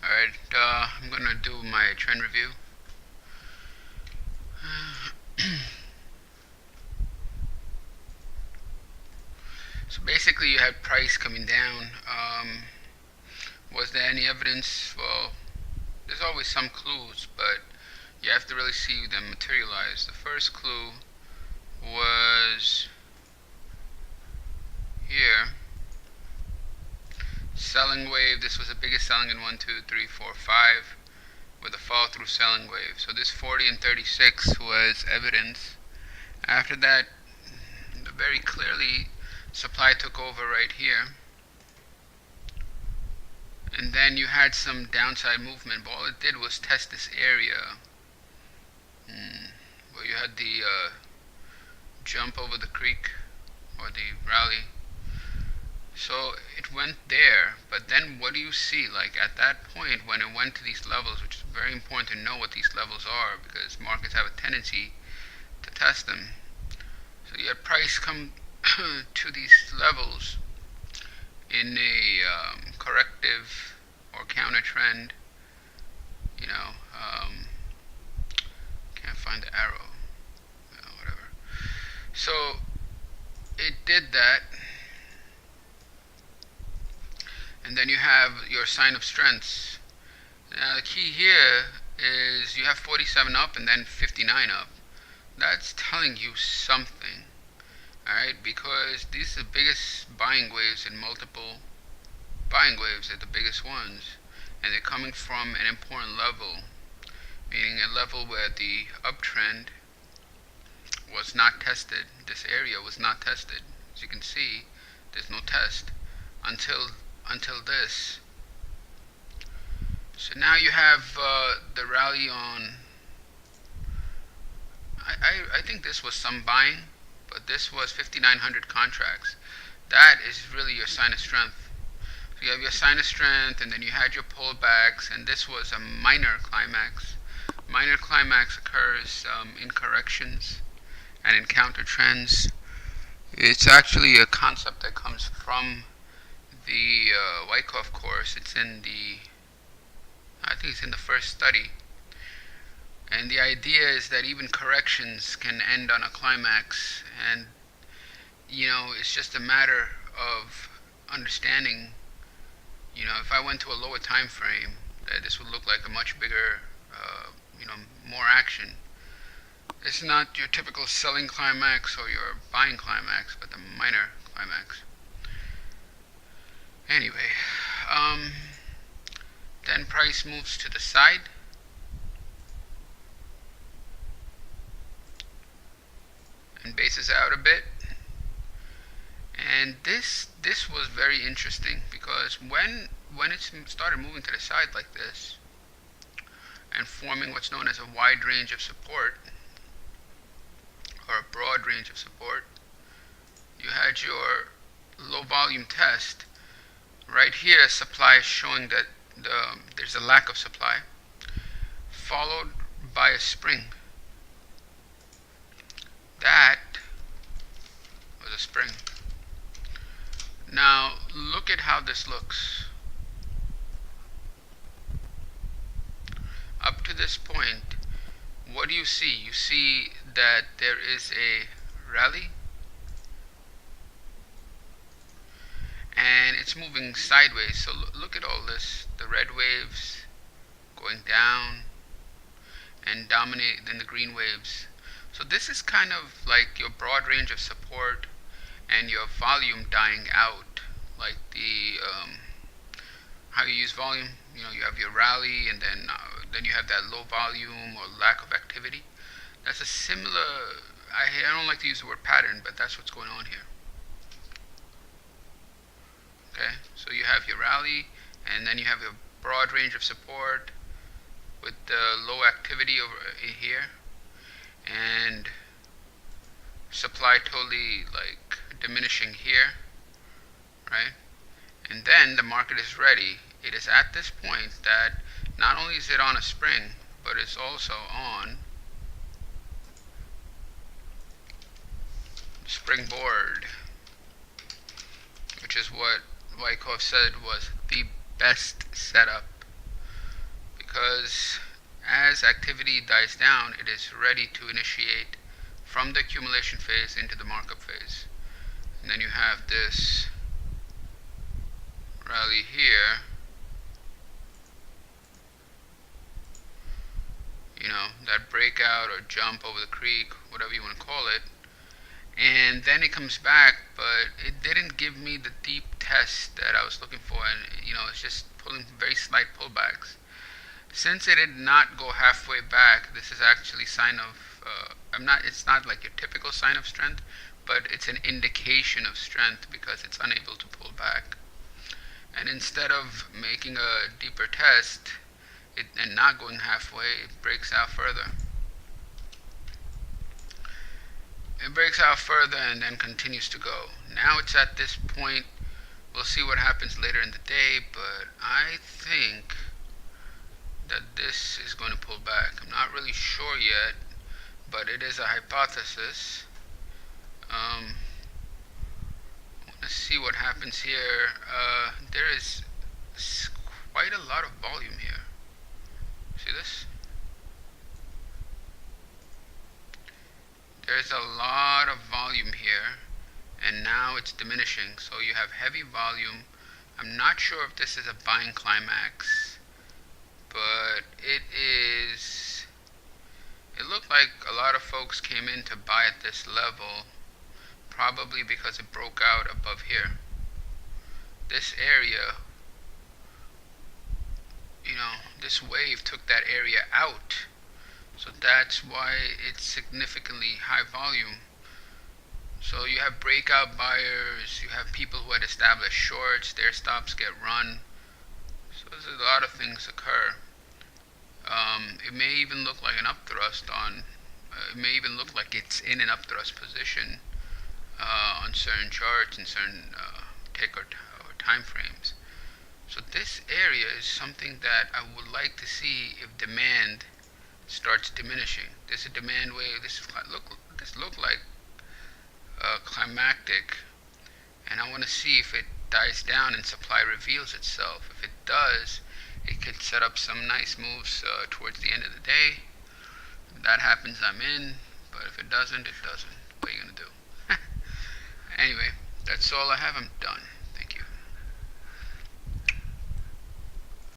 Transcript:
Alright, I'm gonna do my trend review. So basically, you had price coming down. Was there any evidence? Well, there's always some clues, but you have to really see them materialize. The first clue was here. Selling wave. This was the biggest selling in 1, 2, 3, 4, 5, with a fall through selling wave. So this 40 and 36 was evidence. After that, very clearly, supply took over right here. And then you had some downside movement, but all it did was test this area where you had the jump over the creek, or the rally. So it went there, but then what do you see? Like at that point, when it went to these levels, which is very important to know what these levels are, because markets have a tendency to test them. So you had price come to these levels in a corrective or counter trend. You know, can't find the arrow. Whatever. So it did that, and then you have your sign of strengths. Now the key here is you have 47 up and then 59 up. That's telling you something. Alright, because these are the biggest buying waves in multiple buying waves. Are the biggest ones, and they're coming from an important level, meaning a level where the uptrend was not tested. This area was not tested. As you can see, there's no test until this. So now you have the rally on. I think this was some buying, but this was 5,900 contracts. That is really your sign of strength. So you have your sign of strength, and then you had your pullbacks, and this was a minor climax. Minor climax occurs in corrections and in counter trends. It's actually a concept that comes from the Wyckoff course. It's in I think it's in the first study. And the idea is that even corrections can end on a climax, and it's just a matter of understanding. If I went to a lower time frame, that this would look like a much bigger, more action. It's not your typical selling climax or your buying climax, but the minor climax. Anyway, then price moves to the side. And bases out a bit. And this was very interesting, because when it started moving to the side like this and forming what's known as a wide range of support, or a broad range of support, you had your low volume test. Right here, supply is showing that there's a lack of supply, followed by a spring. That was a spring. Now look at how this looks. Up to this point, what do you see? You see that there is a rally, and it's moving sideways. So look at all this, the red waves going down and dominate then the green waves. So this is kind of like your broad range of support and your volume dying out, like the how you use volume. You have your rally, and then you have that low volume or lack of activity. That's a similar. I don't like to use the word pattern, but that's what's going on here. Okay, so you have your rally, and then you have your broad range of support with the low activity over here, and supply totally like diminishing here, right? And then the market is ready. It is at this point that not only is it on a spring, but it's also on springboard, which is what Wyckoff said was the best setup because as activity dies down, it is ready to initiate from the accumulation phase into the markup phase. And then you have this rally here, that breakout or jump over the creek, whatever you want to call it. And then it comes back, but it didn't give me the deep test that I was looking for, and it's just pulling very slight pullbacks. Since it did not go halfway back, this is actually sign of it's not like your typical sign of strength, but it's an indication of strength because it's unable to pull back. And instead of making a deeper test and not going halfway, it breaks out further. It breaks out further and then continues to go. Now it's at this point. We'll see what happens later in the day, but I think that this is going to pull back. I'm not really sure yet, but it is a hypothesis. I want to see what happens here. There is quite a lot of volume here. See this? There's a lot of volume here, and now it's diminishing. So you have heavy volume. I'm not sure if this is a buying climax, but it looked like a lot of folks came in to buy at this level, probably because it broke out above here. This area, this wave took that area out. So that's why it's significantly high volume. So you have breakout buyers, you have people who had established shorts, their stops get run. So there's a lot of things occur. It may even look like an upthrust it may even look like it's in an upthrust position on certain charts and certain tick or time frames. So this area is something that I would like to see if demand starts diminishing. This is a demand wave. This look like climactic, and I want to see if it dies down and supply reveals itself. If it does, it could set up some nice moves towards the end of the day. If that happens, I'm in, but if it doesn't, it doesn't. What are you gonna do? Anyway, that's all I have. I'm done.